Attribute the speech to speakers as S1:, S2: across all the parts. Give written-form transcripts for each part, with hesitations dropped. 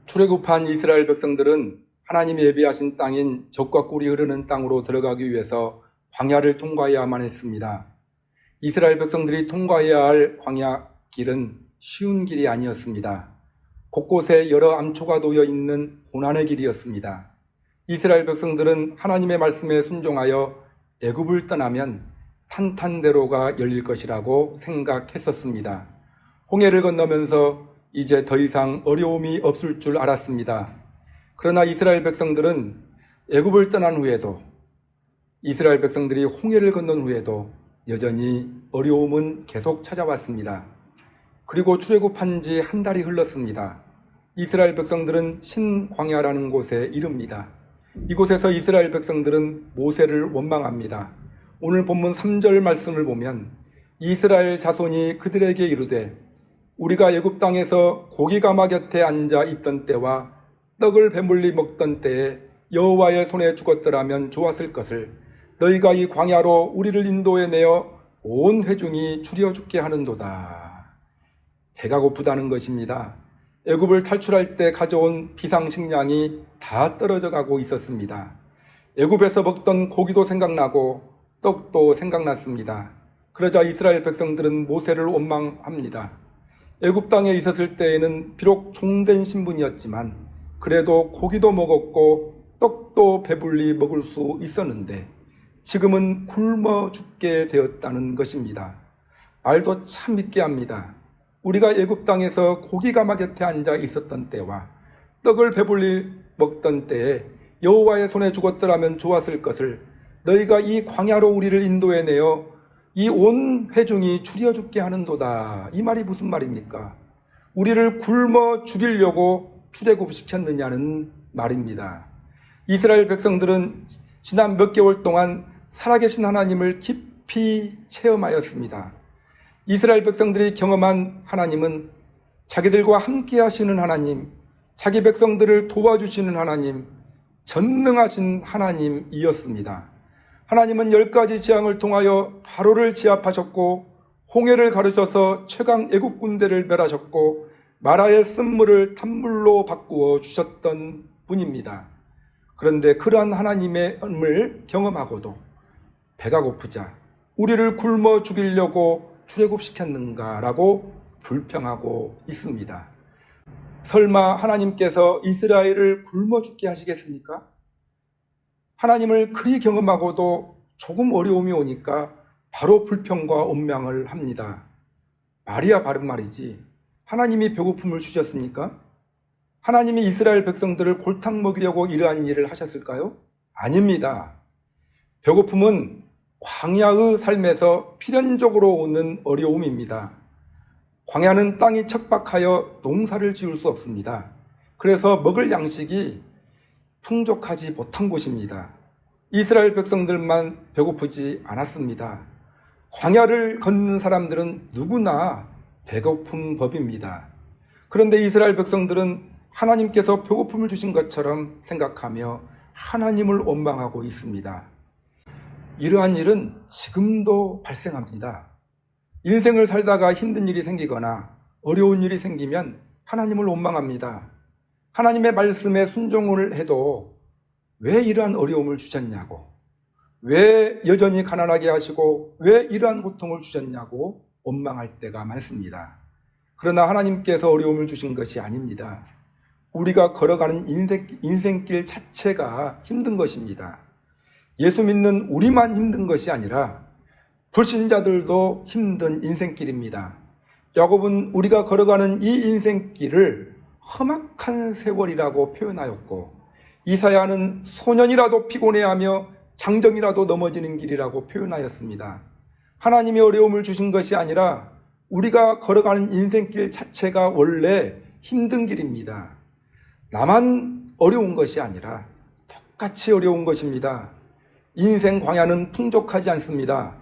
S1: 출애굽한 이스라엘 백성들은 하나님이 예비하신 땅인 젖과 꿀이 흐르는 땅으로 들어가기 위해서 광야를 통과해야만 했습니다. 이스라엘 백성들이 통과해야 할 광야 길은 쉬운 길이 아니었습니다. 곳곳에 여러 암초가 놓여 있는 고난의 길이었습니다. 이스라엘 백성들은 하나님의 말씀에 순종하여 애굽을 떠나면 탄탄대로가 열릴 것이라고 생각했었습니다. 홍해를 건너면서 이제 더 이상 어려움이 없을 줄 알았습니다. 그러나 이스라엘 백성들은 애굽을 떠난 후에도, 이스라엘 백성들이 홍해를 건넌 후에도 여전히 어려움은 계속 찾아왔습니다. 그리고 출애굽한 지 한 달이 흘렀습니다. 이스라엘 백성들은 신광야라는 곳에 이릅니다. 이곳에서 이스라엘 백성들은 모세를 원망합니다. 오늘 본문 3절 말씀을 보면 이스라엘 자손이 그들에게 이르되 우리가 애굽 땅에서 고기가마 곁에 앉아 있던 때와 떡을 배불리 먹던 때에 여호와의 손에 죽었더라면 좋았을 것을 너희가 이 광야로 우리를 인도해 내어 온 회중이 줄여 죽게 하는도다. 배가 고프다는 것입니다. 애굽을 탈출할 때 가져온 비상식량이 다 떨어져 가고 있었습니다. 애굽에서 먹던 고기도 생각나고 떡도 생각났습니다. 그러자 이스라엘 백성들은 모세를 원망합니다. 애굽 땅에 있었을 때에는 비록 종된 신분이었지만 그래도 고기도 먹었고 떡도 배불리 먹을 수 있었는데 지금은 굶어 죽게 되었다는 것입니다. 말도 참 믿게 합니다. 우리가 애굽 땅에서 고기가마 곁에 앉아 있었던 때와 떡을 배불리 먹던 때에 여호와의 손에 죽었더라면 좋았을 것을 너희가 이 광야로 우리를 인도해 내어 이 온 회중이 줄여 죽게 하는도다. 이 말이 무슨 말입니까? 우리를 굶어 죽이려고 출애굽시켰느냐는 말입니다. 이스라엘 백성들은 지난 몇 개월 동안 살아계신 하나님을 깊이 체험하였습니다. 이스라엘 백성들이 경험한 하나님은 자기들과 함께 하시는 하나님, 자기 백성들을 도와주시는 하나님, 전능하신 하나님이었습니다. 하나님은 10가지 재앙을 통하여 바로를 제압하셨고 홍해를 가르셔서 최강 애국 군대를 멸하셨고 마라의 쓴물을 탄물로 바꾸어 주셨던 분입니다. 그런데 그러한 하나님의恩을 경험하고도 배가 고프자 우리를 굶어 죽이려고 출애굽시켰는가라고 불평하고 있습니다. 설마 하나님께서 이스라엘을 굶어 죽게 하시겠습니까? 하나님을 그리 경험하고도 조금 어려움이 오니까 바로 불평과 원망을 합니다. 말이야 바른 말이지. 하나님이 배고픔을 주셨습니까? 하나님이 이스라엘 백성들을 골탕 먹이려고 이러한 일을 하셨을까요? 아닙니다. 배고픔은 광야의 삶에서 필연적으로 오는 어려움입니다. 광야는 땅이 척박하여 농사를 지을 수 없습니다. 그래서 먹을 양식이 풍족하지 못한 곳입니다. 이스라엘 백성들만 배고프지 않았습니다. 광야를 걷는 사람들은 누구나 배고픈 법입니다. 그런데 이스라엘 백성들은 하나님께서 배고픔을 주신 것처럼 생각하며 하나님을 원망하고 있습니다. 이러한 일은 지금도 발생합니다. 인생을 살다가 힘든 일이 생기거나 어려운 일이 생기면 하나님을 원망합니다. 하나님의 말씀에 순종을 해도 왜 이러한 어려움을 주셨냐고, 왜 여전히 가난하게 하시고 왜 이러한 고통을 주셨냐고 원망할 때가 많습니다. 그러나 하나님께서 어려움을 주신 것이 아닙니다. 우리가 걸어가는 인생길 자체가 힘든 것입니다. 예수 믿는 우리만 힘든 것이 아니라 불신자들도 힘든 인생길입니다. 야곱은 우리가 걸어가는 이 인생길을 험악한 세월이라고 표현하였고 이사야는 소년이라도 피곤해하며 장정이라도 넘어지는 길이라고 표현하였습니다. 하나님이 어려움을 주신 것이 아니라 우리가 걸어가는 인생길 자체가 원래 힘든 길입니다. 나만 어려운 것이 아니라 똑같이 어려운 것입니다. 인생 광야는 풍족하지 않습니다.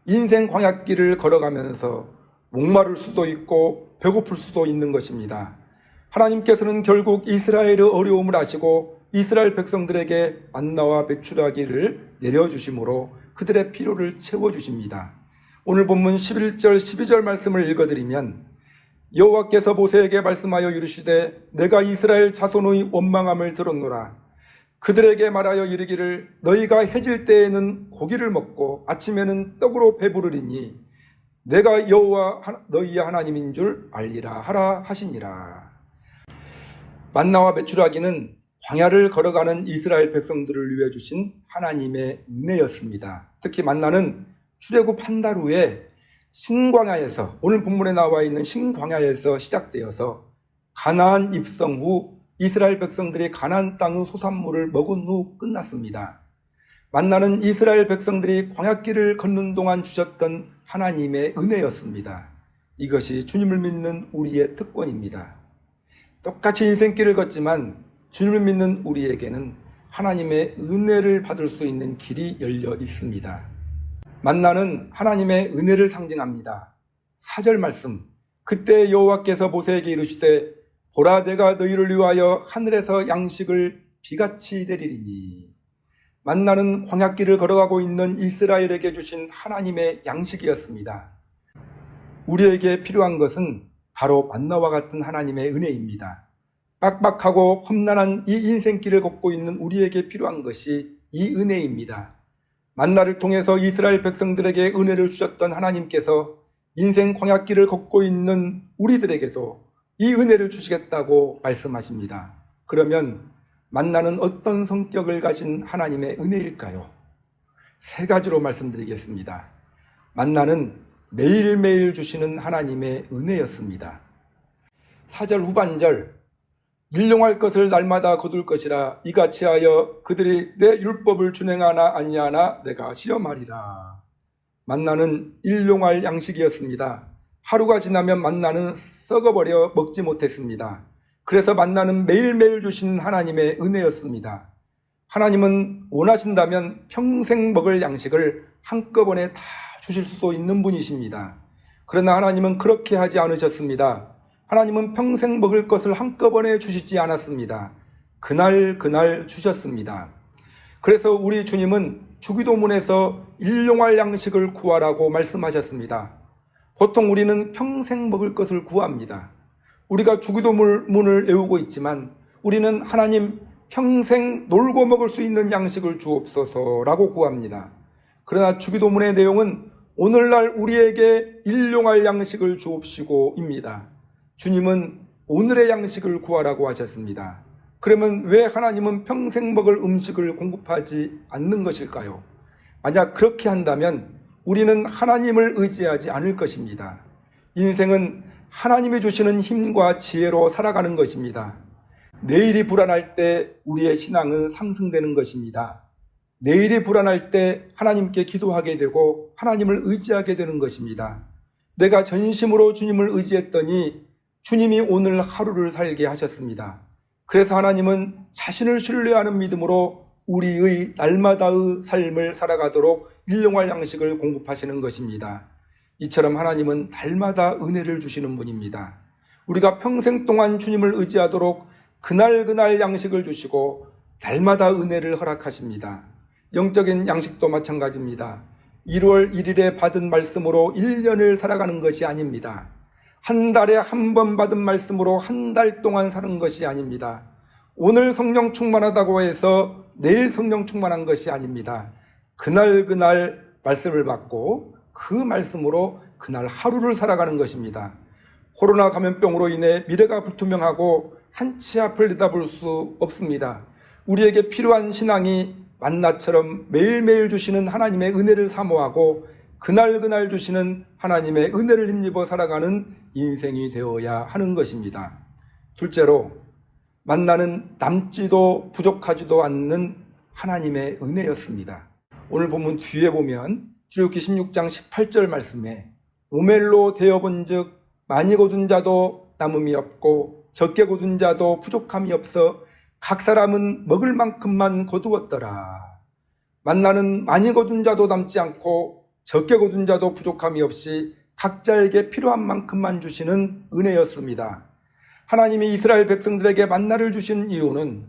S1: 인생 광야길을 걸어가면서 목마를 수도 있고 배고플 수도 있는 것입니다. 하나님께서는 결국 이스라엘의 어려움을 아시고 이스라엘 백성들에게 만나와 메추라기를 내려주심으로 그들의 필요를 채워주십니다. 오늘 본문 11절 12절 말씀을 읽어드리면 여호와께서 모세에게 말씀하여 이르시되 내가 이스라엘 자손의 원망함을 들었노라. 그들에게 말하여 이르기를 너희가 해질 때에는 고기를 먹고 아침에는 떡으로 배부르리니 내가 여호와 너희의 하나님인 줄 알리라 하라 하시니라. 만나와 메추라기는 광야를 걸어가는 이스라엘 백성들을 위해 주신 하나님의 은혜였습니다. 특히 만나는 출애굽 한 달 후에 신광야에서, 오늘 본문에 나와 있는 신광야에서 시작되어서 가나안 입성 후 이스라엘 백성들이 가나안 땅의 소산물을 먹은 후 끝났습니다. 만나는 이스라엘 백성들이 광야길을 걷는 동안 주셨던 하나님의 은혜였습니다. 이것이 주님을 믿는 우리의 특권입니다. 똑같이 인생길을 걷지만 주님을 믿는 우리에게는 하나님의 은혜를 받을 수 있는 길이 열려 있습니다. 만나는 하나님의 은혜를 상징합니다. 4절 말씀, 그때 여호와께서 모세에게 이르시되 보라 내가 너희를 위하여 하늘에서 양식을 비같이 내리리니. 만나는 광야길을 걸어가고 있는 이스라엘에게 주신 하나님의 양식이었습니다. 우리에게 필요한 것은 바로 만나와 같은 하나님의 은혜입니다. 빡빡하고 험난한 이 인생길을 걷고 있는 우리에게 필요한 것이 이 은혜입니다. 만나를 통해서 이스라엘 백성들에게 은혜를 주셨던 하나님께서 인생 광야길을 걷고 있는 우리들에게도 이 은혜를 주시겠다고 말씀하십니다. 그러면 만나는 어떤 성격을 가진 하나님의 은혜일까요? 3가지로 말씀드리겠습니다. 만나는 매일매일 주시는 하나님의 은혜였습니다. 4절 후반절, 일용할 것을 날마다 거둘 것이라 이같이 하여 그들이 내 율법을 준행하나 아니하나 내가 시험하리라. 만나는 일용할 양식이었습니다. 하루가 지나면 만나는 썩어버려 먹지 못했습니다. 그래서 만나는 매일매일 주신 하나님의 은혜였습니다. 하나님은 원하신다면 평생 먹을 양식을 한꺼번에 다 주실 수도 있는 분이십니다. 그러나 하나님은 그렇게 하지 않으셨습니다. 하나님은 평생 먹을 것을 한꺼번에 주시지 않았습니다. 그날 주셨습니다. 그래서 우리 주님은 주기도문에서 일용할 양식을 구하라고 말씀하셨습니다. 보통 우리는 평생 먹을 것을 구합니다. 우리가 주기도문을 외우고 있지만 우리는 하나님 평생 놀고 먹을 수 있는 양식을 주옵소서라고 구합니다. 그러나 주기도문의 내용은 오늘날 우리에게 일용할 양식을 주옵시고입니다. 주님은 오늘의 양식을 구하라고 하셨습니다. 그러면 왜 하나님은 평생 먹을 음식을 공급하지 않는 것일까요? 만약 그렇게 한다면 우리는 하나님을 의지하지 않을 것입니다. 인생은 하나님이 주시는 힘과 지혜로 살아가는 것입니다. 내일이 불안할 때 우리의 신앙은 상승되는 것입니다. 내일이 불안할 때 하나님께 기도하게 되고 하나님을 의지하게 되는 것입니다. 내가 전심으로 주님을 의지했더니 주님이 오늘 하루를 살게 하셨습니다. 그래서 하나님은 자신을 신뢰하는 믿음으로 우리의 날마다의 삶을 살아가도록 일용할 양식을 공급하시는 것입니다. 이처럼 하나님은 날마다 은혜를 주시는 분입니다. 우리가 평생 동안 주님을 의지하도록 그날 양식을 주시고 날마다 은혜를 허락하십니다. 영적인 양식도 마찬가지입니다. 1월 1일에 받은 말씀으로 1년을 살아가는 것이 아닙니다. 한 달에 한 번 받은 말씀으로 한 달 동안 사는 것이 아닙니다. 오늘 성령 충만하다고 해서 내일 성령 충만한 것이 아닙니다. 그날 말씀을 받고 그 말씀으로 그날 하루를 살아가는 것입니다. 코로나 감염병으로 인해 미래가 불투명하고 한치 앞을 내다볼 수 없습니다. 우리에게 필요한 신앙이 만나처럼 매일매일 주시는 하나님의 은혜를 사모하고 그날 주시는 하나님의 은혜를 힘입어 살아가는 인생이 되어야 하는 것입니다. 둘째로, 만나는 남지도 부족하지도 않는 하나님의 은혜였습니다. 오늘 본문 뒤에 보면 출애굽기 16장 18절 말씀에 오멜로 되어본 즉 많이 거둔 자도 남음이 없고 적게 거둔 자도 부족함이 없어 각 사람은 먹을 만큼만 거두었더라. 만나는 많이 거둔 자도 남지 않고 적게 거둔 자도 부족함이 없이 각자에게 필요한 만큼만 주시는 은혜였습니다. 하나님이 이스라엘 백성들에게 만나를 주신 이유는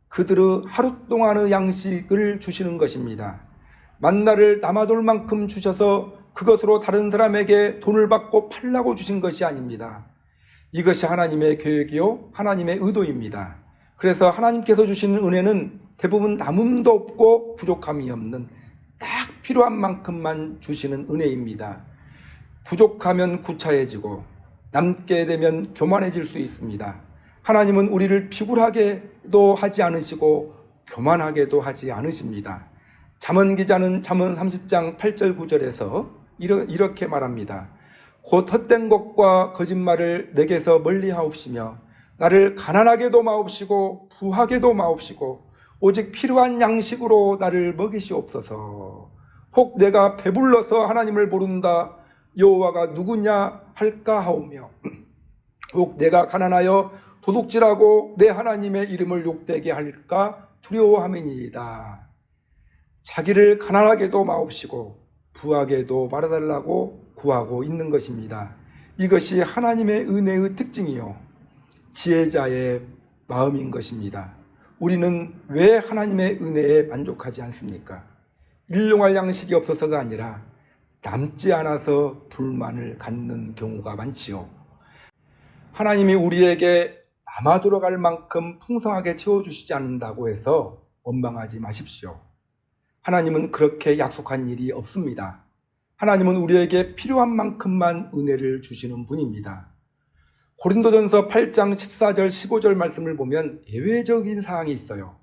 S1: 그들의 하루 동안의 양식을 주시는 것입니다. 만나를 남아돌 만큼 주셔서 그것으로 다른 사람에게 돈을 받고 팔라고 주신 것이 아닙니다. 이것이 하나님의 계획이요 하나님의 의도입니다. 그래서 하나님께서 주시는 은혜는 대부분 남음도 없고 부족함이 없는 딱 필요한 만큼만 주시는 은혜입니다. 부족하면 구차해지고 남게 되면 교만해질 수 있습니다. 하나님은 우리를 피굴하게도 하지 않으시고 교만하게도 하지 않으십니다. 잠언 기자는 잠언 30장 8절 9절에서 이렇게 말합니다. 곧 헛된 것과 거짓말을 내게서 멀리하옵시며 나를 가난하게도 마옵시고 부하게도 마옵시고 오직 필요한 양식으로 나를 먹이시옵소서. 혹 내가 배불러서 하나님을 부른다 여호와가 누구냐 할까 하오며 혹 내가 가난하여 도둑질하고 내 하나님의 이름을 욕되게 할까 두려워함이니이다. 자기를 가난하게도 마옵시고 부하게도 말아달라고 구하고 있는 것입니다. 이것이 하나님의 은혜의 특징이요 지혜자의 마음인 것입니다. 우리는 왜 하나님의 은혜에 만족하지 않습니까? 일용할 양식이 없어서가 아니라 남지 않아서 불만을 갖는 경우가 많지요. 하나님이 우리에게 남아 돌아갈 만큼 풍성하게 채워주시지 않는다고 해서 원망하지 마십시오. 하나님은 그렇게 약속한 일이 없습니다. 하나님은 우리에게 필요한 만큼만 은혜를 주시는 분입니다. 고린도전서 8장 14절 15절 말씀을 보면 예외적인 사항이 있어요.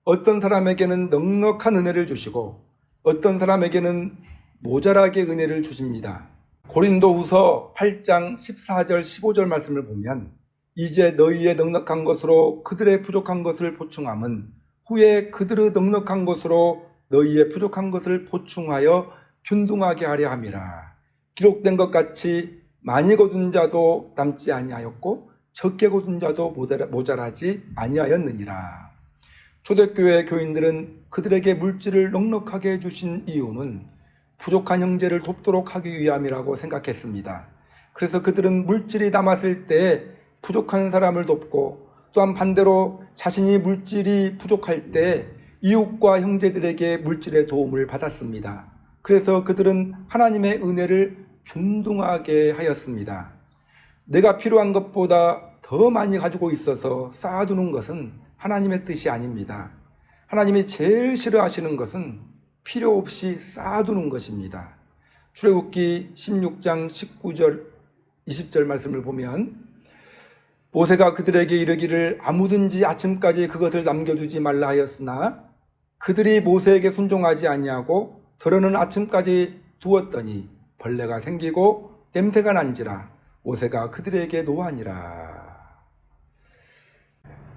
S1: 어떤 사람에게는 넉넉한 은혜를 주시고 어떤 사람에게는 모자라게 은혜를 주십니다. 고린도후서 8장 14절 15절 말씀을 보면 이제 너희의 넉넉한 것으로 그들의 부족한 것을 보충함은 후에 그들의 넉넉한 것으로 너희의 부족한 것을 보충하여 균등하게 하려 함이라. 기록된 것 같이 많이 거둔 자도 남지 아니하였고 적게 거둔 자도 모자라지 아니하였느니라. 초대교회 교인들은 그들에게 물질을 넉넉하게 해주신 이유는 부족한 형제를 돕도록 하기 위함이라고 생각했습니다. 그래서 그들은 물질이 남았을 때 부족한 사람을 돕고 또한 반대로 자신이 물질이 부족할 때 이웃과 형제들에게 물질의 도움을 받았습니다. 그래서 그들은 하나님의 은혜를 균등하게 하였습니다. 내가 필요한 것보다 더 많이 가지고 있어서 쌓아두는 것은 하나님의 뜻이 아닙니다. 하나님이 제일 싫어하시는 것은 필요 없이 쌓아두는 것입니다. 출애굽기 16장 19절 20절 말씀을 보면 모세가 그들에게 이르기를 아무든지 아침까지 그것을 남겨두지 말라 하였으나 그들이 모세에게 순종하지 아니하고 더러는 아침까지 두었더니 벌레가 생기고 냄새가 난지라 모세가 그들에게 노하니라.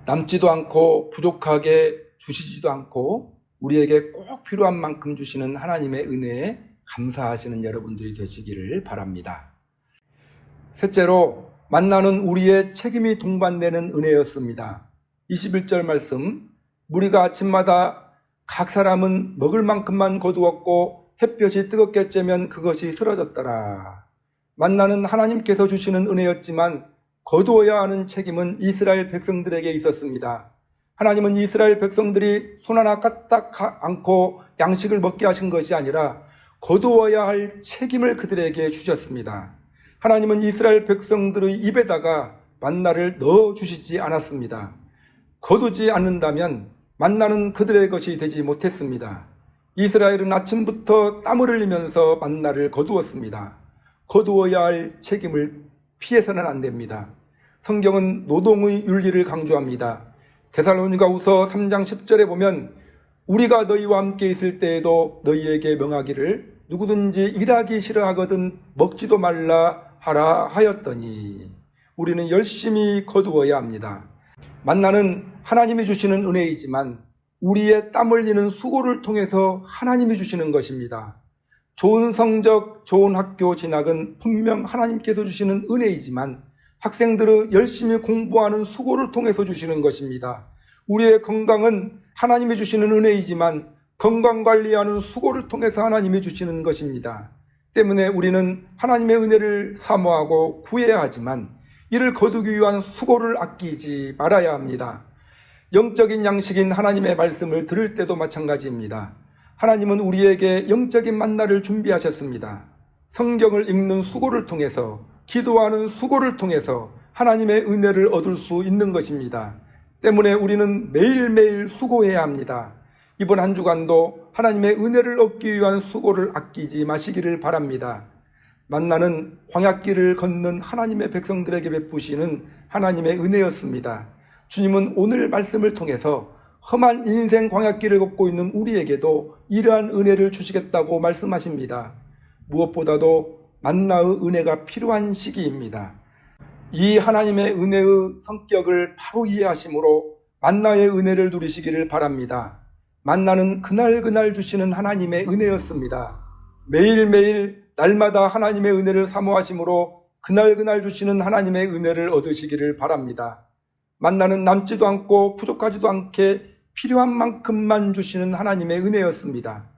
S1: 남지도 않고 부족하게 주시지도 않고 우리에게 꼭 필요한 만큼 주시는 하나님의 은혜에 감사하시는 여러분들이 되시기를 바랍니다. 셋째로 만나는 우리의 책임이 동반되는 은혜였습니다. 21절 말씀 무리가 아침마다 각 사람은 먹을 만큼만 거두었고 햇볕이 뜨겁게 쬐면 그것이 쓰러졌더라. 만나는 하나님께서 주시는 은혜였지만 거두어야 하는 책임은 이스라엘 백성들에게 있었습니다. 하나님은 이스라엘 백성들이 손 하나 까딱 않고 양식을 먹게 하신 것이 아니라 거두어야 할 책임을 그들에게 주셨습니다. 하나님은 이스라엘 백성들의 입에다가 만나를 넣어주시지 않았습니다. 거두지 않는다면 만나는 그들의 것이 되지 못했습니다. 이스라엘은 아침부터 땀을 흘리면서 만나를 거두었습니다. 거두어야 할 책임을 피해서는 안 됩니다. 성경은 노동의 윤리를 강조합니다. 데살로니가후서 3장 10절에 보면 우리가 너희와 함께 있을 때에도 너희에게 명하기를 누구든지 일하기 싫어하거든 먹지도 말라 하라 하였더니 우리는 열심히 거두어야 합니다. 만나는 하나님이 주시는 은혜이지만 우리의 땀 흘리는 수고를 통해서 하나님이 주시는 것입니다. 좋은 성적, 좋은 학교 진학은 분명 하나님께서 주시는 은혜이지만 학생들의 열심히 공부하는 수고를 통해서 주시는 것입니다. 우리의 건강은 하나님이 주시는 은혜이지만 건강관리하는 수고를 통해서 하나님이 주시는 것입니다. 때문에 우리는 하나님의 은혜를 사모하고 구해야 하지만 이를 거두기 위한 수고를 아끼지 말아야 합니다. 영적인 양식인 하나님의 말씀을 들을 때도 마찬가지입니다. 하나님은 우리에게 영적인 만나를 준비하셨습니다. 성경을 읽는 수고를 통해서 기도하는 수고를 통해서 하나님의 은혜를 얻을 수 있는 것입니다. 때문에 우리는 매일매일 수고해야 합니다. 이번 한 주간도 하나님의 은혜를 얻기 위한 수고를 아끼지 마시기를 바랍니다. 만나는 광야길을 걷는 하나님의 백성들에게 베푸시는 하나님의 은혜였습니다. 주님은 오늘 말씀을 통해서 험한 인생 광야길을 걷고 있는 우리에게도 이러한 은혜를 주시겠다고 말씀하십니다. 무엇보다도 만나의 은혜가 필요한 시기입니다. 이 하나님의 은혜의 성격을 바로 이해하심으로 만나의 은혜를 누리시기를 바랍니다. 만나는 그날 주시는 하나님의 은혜였습니다. 매일매일 날마다 하나님의 은혜를 사모하심으로 그날 주시는 하나님의 은혜를 얻으시기를 바랍니다. 만나는 남지도 않고 부족하지도 않게 필요한 만큼만 주시는 하나님의 은혜였습니다.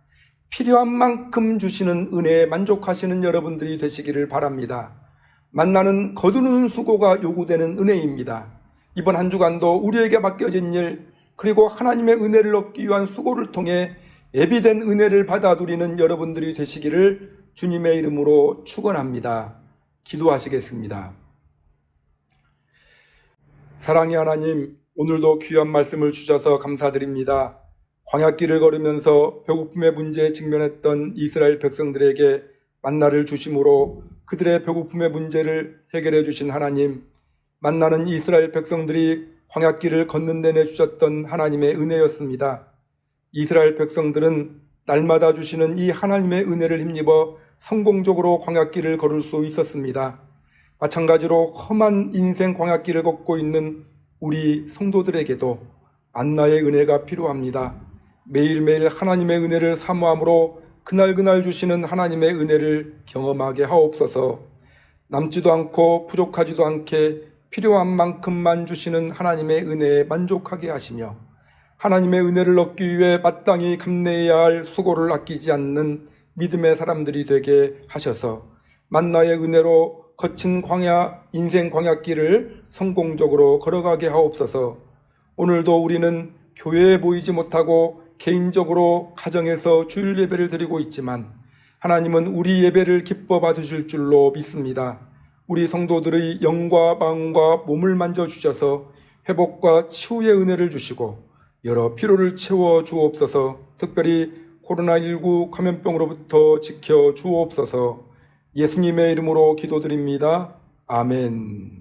S1: 필요한 만큼 주시는 은혜에 만족하시는 여러분들이 되시기를 바랍니다. 만나는 거두는 수고가 요구되는 은혜입니다. 이번 한 주간도 우리에게 맡겨진 일, 그리고 하나님의 은혜를 얻기 위한 수고를 통해 예비된 은혜를 받아 누리는 여러분들이 되시기를 주님의 이름으로 축원합니다. 기도하시겠습니다. 사랑의 하나님, 오늘도 귀한 말씀을 주셔서 감사드립니다. 광야길을 걸으면서 배고픔의 문제에 직면했던 이스라엘 백성들에게 만나를 주심으로 그들의 배고픔의 문제를 해결해 주신 하나님, 만나는 이스라엘 백성들이 광야길을 걷는 데 내주셨던 하나님의 은혜였습니다. 이스라엘 백성들은 날마다 주시는 이 하나님의 은혜를 힘입어 성공적으로 광야길을 걸을 수 있었습니다. 마찬가지로 험한 인생 광야길을 걷고 있는 우리 성도들에게도 만나의 은혜가 필요합니다. 매일매일 하나님의 은혜를 사모함으로 그날 주시는 하나님의 은혜를 경험하게 하옵소서. 남지도 않고 부족하지도 않게 필요한 만큼만 주시는 하나님의 은혜에 만족하게 하시며 하나님의 은혜를 얻기 위해 마땅히 감내해야 할 수고를 아끼지 않는 믿음의 사람들이 되게 하셔서 만나의 은혜로 거친 광야, 인생 광야길을 성공적으로 걸어가게 하옵소서. 오늘도 우리는 교회에 모이지 못하고 개인적으로 가정에서 주일 예배를 드리고 있지만 하나님은 우리 예배를 기뻐 받으실 줄로 믿습니다. 우리 성도들의 영과 마음과 몸을 만져주셔서 회복과 치유의 은혜를 주시고 여러 피로를 채워 주옵소서. 특별히 코로나19 감염병으로부터 지켜 주옵소서. 예수님의 이름으로 기도드립니다. 아멘.